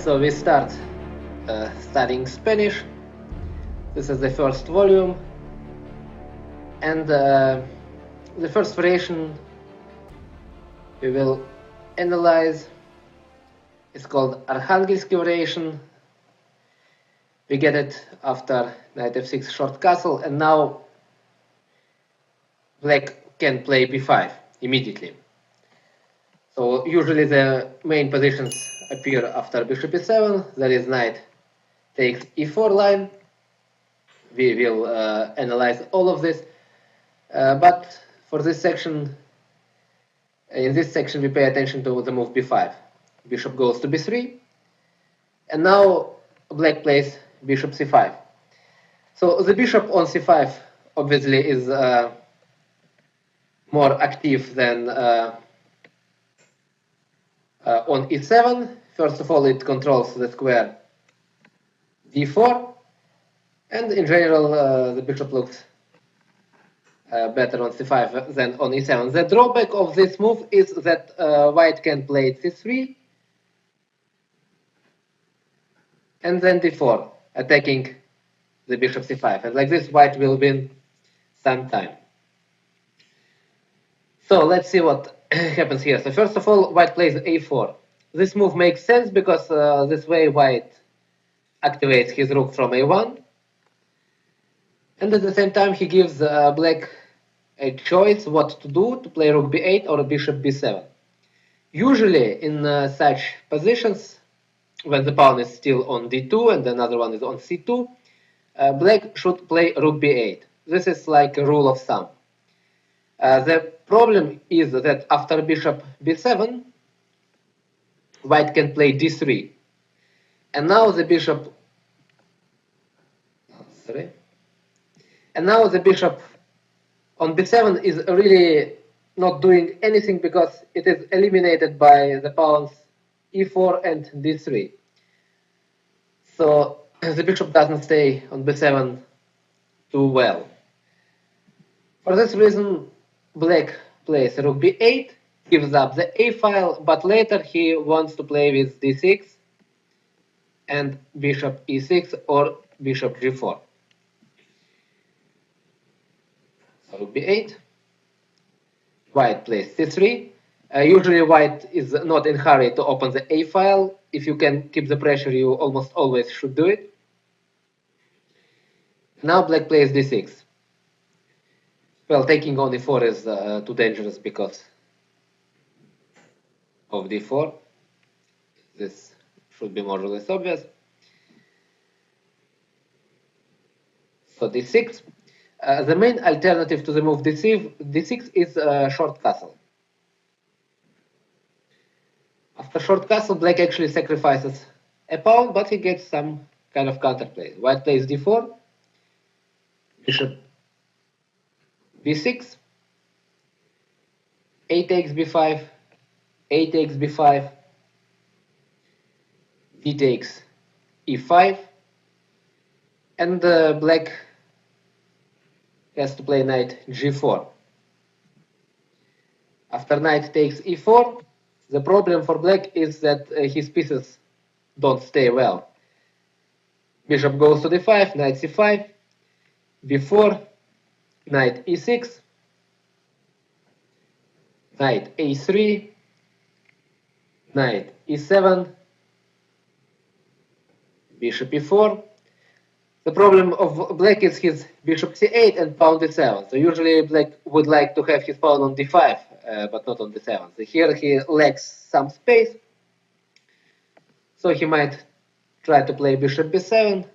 So we start studying Spanish. This is the first volume, and the first variation we will analyze is called Arkhangelsk Variation. We get it after knight f6 short castle, and now black can play b5 immediately. So usually the main positions appear after bishop e7. There is knight takes e4 line. We will analyze all of this, but for this section, in this section we pay attention to the move b5. Bishop goes to b3, and now black plays bishop c5. So the bishop on c5 obviously is more active than on e7. First of all, it controls the square d4, and in general the bishop looks better on c5 than on e7. The drawback of this move is that white can play c3 and then d4, attacking the bishop c5, and like this white will win some time. So let's see what happens here. So first of all, white plays a4. This move makes sense because this way white activates his rook from a1, and at the same time he gives black a choice what to do, to play rook b8 or bishop b7. Usually in such positions, when the pawn is still on d2 and another one is on c2, black should play rook b8. This is like a rule of thumb. The problem is that after bishop b7, white can play d3. And now the bishop, and now the bishop on b7 is really not doing anything because it is eliminated by the pawns e4 and d3. So the bishop doesn't stay on b7 too well. For this reason, black plays rook b8, gives up the a file, but later he wants to play with d6 and bishop e6 or bishop g4. So rook b8, white plays c3. Usually white is not in a hurry to open the a file. If you can keep the pressure, you almost always should do it. Now black plays d6. Well, taking on e4 is too dangerous because of d4. This should be more or less obvious. So d6. The main alternative to the move d6 is short castle. After short castle, black actually sacrifices a pawn, but he gets some kind of counterplay. White plays d4, bishop b6, a takes b5, a takes b5, d takes e5, and black has to play knight g4. After knight takes e4, the problem for black is that his pieces don't stay well. Bishop goes to d5, knight c5, b4, knight e6, knight a3, knight e7, bishop e4. The problem of black is his bishop c8 and pawn d7. So usually black would like to have his pawn on d5, but not on d7. So here he lacks some space. So he might try to play bishop b7,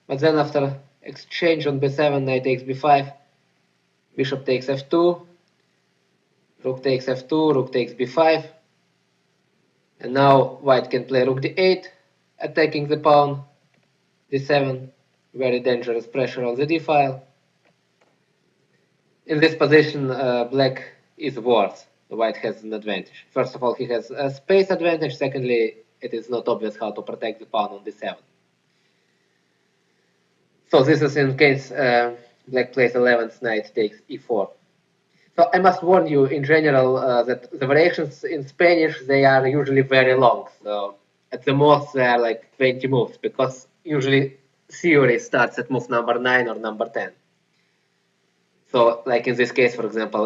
but then after exchange on b7, knight takes b5, bishop takes f2, rook takes f2, rook takes b5, and now white can play rook d8, attacking the pawn d7, very dangerous pressure on the d file. In this position, black is worse. The white has an advantage. First of all, he has a space advantage. Secondly, it is not obvious how to protect the pawn on d7. So this is in case black plays 11th, knight takes e4. So I must warn you in general that the variations in Spanish, they are usually very long. So at the most there are like 20 moves, because usually theory starts at move number 9 or number 10. So like in this case, for example,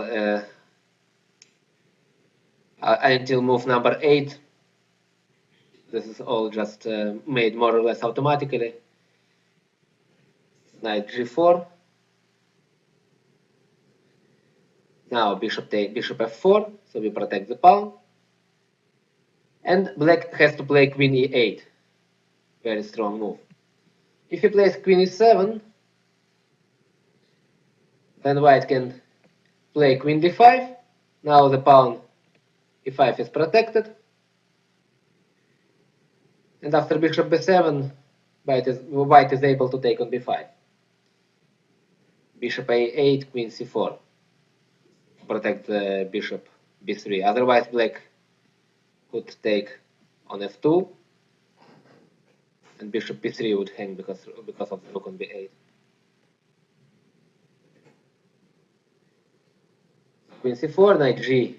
until move number 8, this is all just made more or less automatically. Knight g4. Now bishop f4, so we protect the pawn. And black has to play queen e8. Very strong move. If he plays queen e7, then white can play queen d5. Now the pawn e5 is protected. And after bishop b7, white is able to take on b5. Bishop a8, queen c4. Protect the bishop b3. Otherwise, black could take on f2, and bishop b3 would hang because of the rook on b8. Queen c4, knight g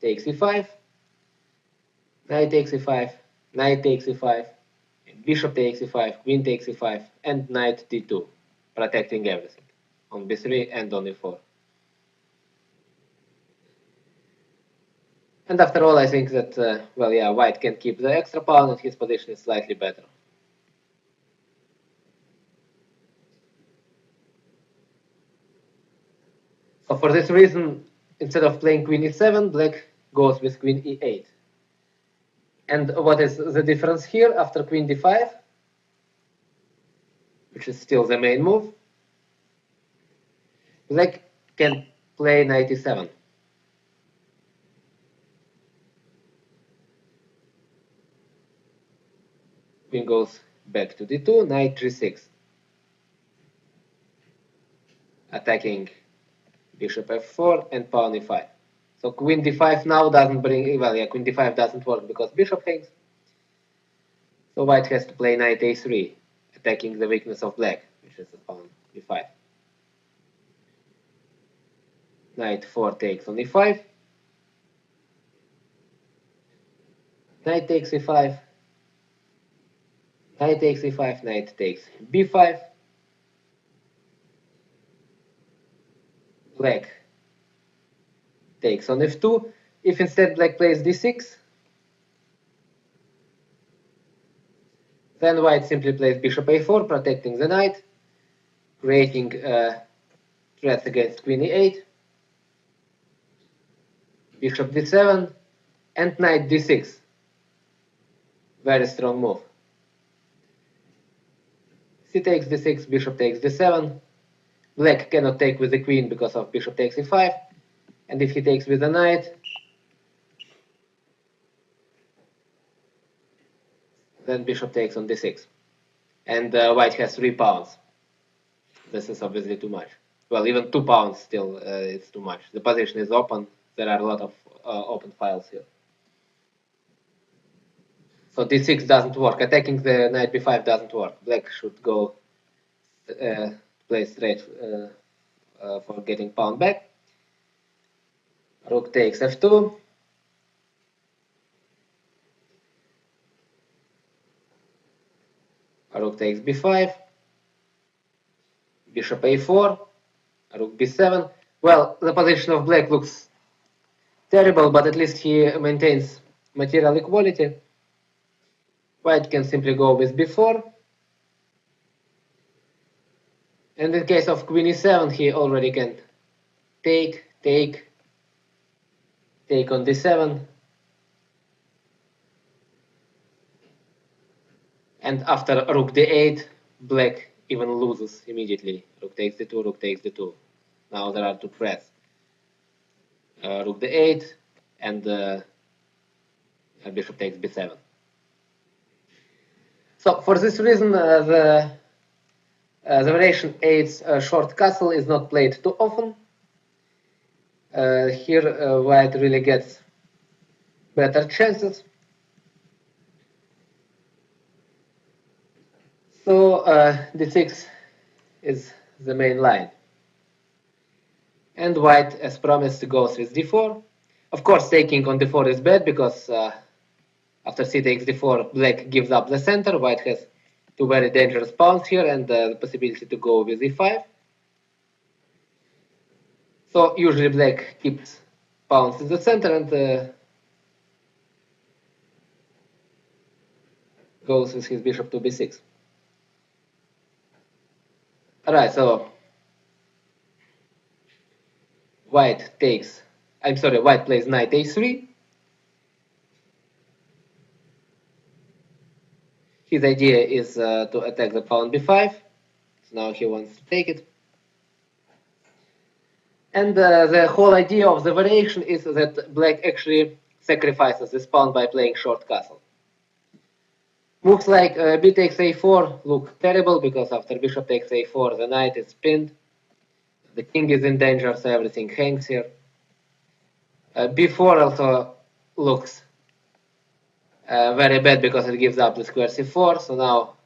takes e5, knight takes e5, knight takes e5, bishop takes e5, queen takes e5, and knight d2, protecting everything on b3 and on e4. And after all, I think that, well, yeah, white can keep the extra pawn and his position is slightly better. So for this reason, instead of playing queen e7, black goes with queen e8. And what is the difference here after queen d5, which is still the main move? Black can play knight e7. Queen goes back to d2, knight g6. Attacking bishop f4 and pawn e5. So queen d5 now doesn't bring, well, yeah, queen d5 doesn't work because bishop hangs. So white has to play knight a3, attacking the weakness of black, which is the pawn b5. Knight 4 takes on e5. Knight takes e5. Knight takes e5, knight takes b5. Black takes on f2. If instead black plays d6, then white simply plays bishop a4, protecting the knight, creating threats against queen e8, bishop d7, and knight d6. Very strong move. C takes d6, bishop takes d7. Black cannot take with the queen because of bishop takes e5. And if he takes with the knight, then bishop takes on d6. And white has 3 pawns. This is obviously too much. Well, even 2 pawns still, it's too much. The position is open. There are a lot of open files here. So d6 doesn't work. Attacking the knight b5 doesn't work. Black should go play straight for getting pawn back. Rook takes f2. Rook takes b5. Bishop a4. Rook b7. Well, the position of black looks terrible, but at least he maintains material equality. White can simply go with b4. And in case of queen e7, he already can take on d7. And after rook d8, black even loses immediately. Rook takes d2, rook takes d2. Now there are 2 threats. Rook d8 and bishop takes b7. So for this reason, the variation 8's short castle is not played too often. Here white really gets better chances. So d6 is the main line. And white, as promised, goes with d4. Of course, taking on d4 is bad because After c takes d4, black gives up the center. White has two very dangerous pawns here and the possibility to go with e5. So usually black keeps pawns in the center and goes with his bishop to b6. Alright, so white plays knight a3. His idea is to attack the pawn b5. So now he wants to take it. And the whole idea of the variation is that black actually sacrifices this pawn by playing short castle. Moves like b takes a4 look terrible because after bishop takes a4 the knight is pinned. The king is in danger, so everything hangs here. b4 also looks very bad because it gives up the square c4. So now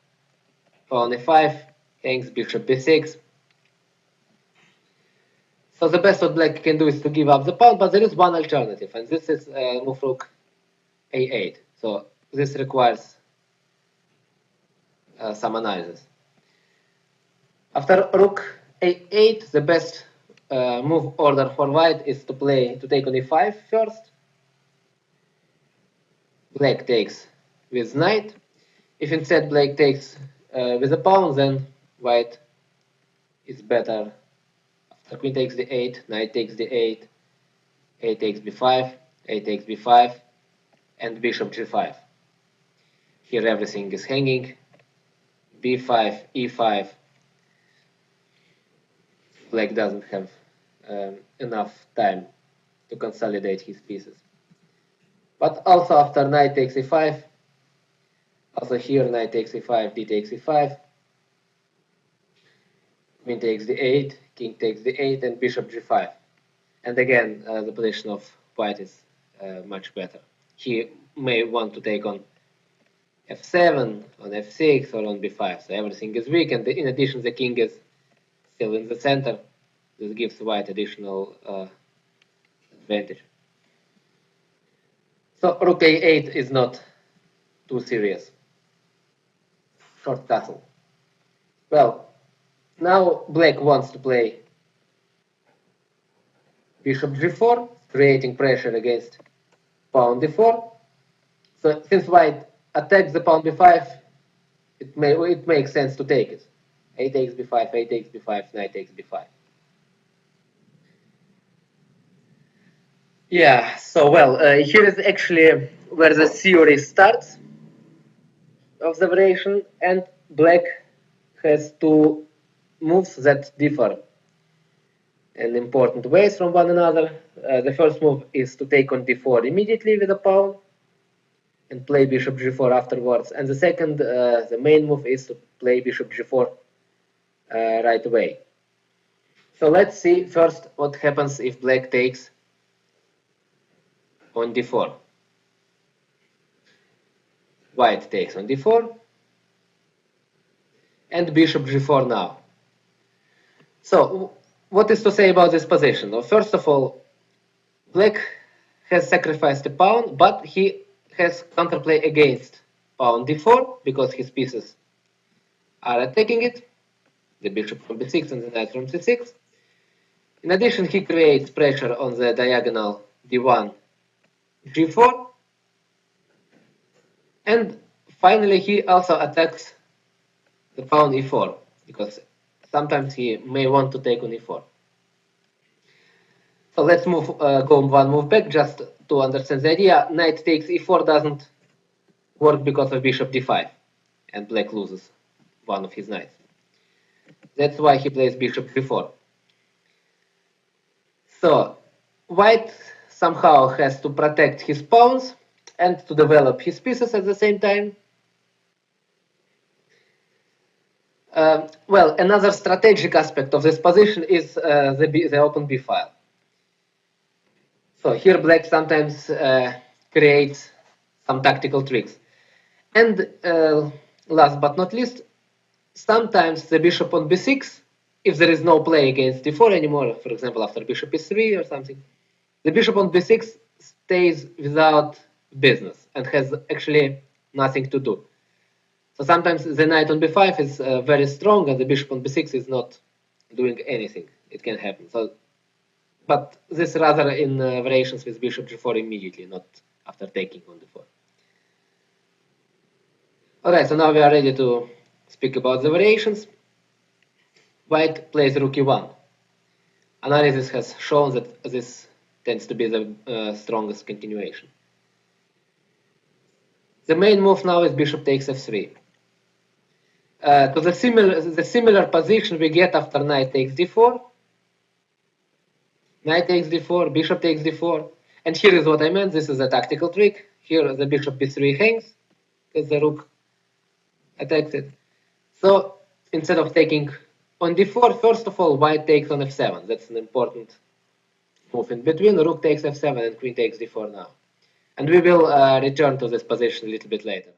pawn e5 hangs, bishop b6. So the best what black can do is to give up the pawn, but there is one alternative, and this is move rook a8. So this requires some analysis. After rook a8, the best move order for white is to take on e5 first. Black takes with knight. If instead black takes with a pawn, then white is better. After queen takes d8, knight takes d8, a takes b5, a takes b5, and bishop g5. Here everything is hanging. b5, e5. Black doesn't have enough time to consolidate his pieces. But also after knight takes e5, also here knight takes e5, d takes e5, queen takes d8, king takes d8, and bishop g5. And again, the position of white is much better. He may want to take on f7, on f6, or on b5. So everything is weak, and in addition, the king is still in the center. This gives white additional advantage. So rook a8 is not too serious. Short castle. Well, now black wants to play bishop g4, creating pressure against pawn d4. So since white attacks the pawn b5, it makes sense to take it. A takes b5, a takes b5, knight takes b5. Yeah, so well, here is actually where the theory starts of the variation, and black has two moves that differ in important ways from one another. The first move is to take on d4 immediately with a pawn and play bishop g4 afterwards, and the second, the main move, is to play bishop g4 right away. So let's see first what happens if black takes on d4. White takes on d4 and bishop g4 now. So what is to say about this position? Well, first of all, black has sacrificed a pawn, but he has counterplay against pawn d4 because his pieces are attacking it, the bishop from b6 and the knight from c6. In addition, he creates pressure on the diagonal d1, g4, and finally he also attacks the pawn e4 because sometimes he may want to take on e4. So let's go one move back just to understand the idea. Knight takes e4 doesn't work because of bishop d5, and black loses one of his knights. That's why he plays bishop g4. So white somehow has to protect his pawns and to develop his pieces at the same time. Well, another strategic aspect of this position is the open b file. So here black sometimes creates some tactical tricks. And last but not least, sometimes the bishop on b6, if there is no play against d4 anymore, for example after bishop e3 or something, the bishop on b6 stays without business and has actually nothing to do. So sometimes the knight on b5 is very strong and the bishop on b6 is not doing anything. It can happen. So, but this rather in variations with bishop g4 immediately, not after taking on d4. Alright, so now we are ready to speak about the variations. White plays rook e1. Analysis has shown that this tends to be the strongest continuation. The main move now is bishop takes f3. To the similar position we get after knight takes d4. Knight takes d4, bishop takes d4. And here is what I meant. This is a tactical trick. Here the bishop b3 hangs because the rook attacks it. So instead of taking on d4, first of all, white takes on f7. That's an important move in between. Rook takes f7 and queen takes d4 now. And we will return to this position a little bit later.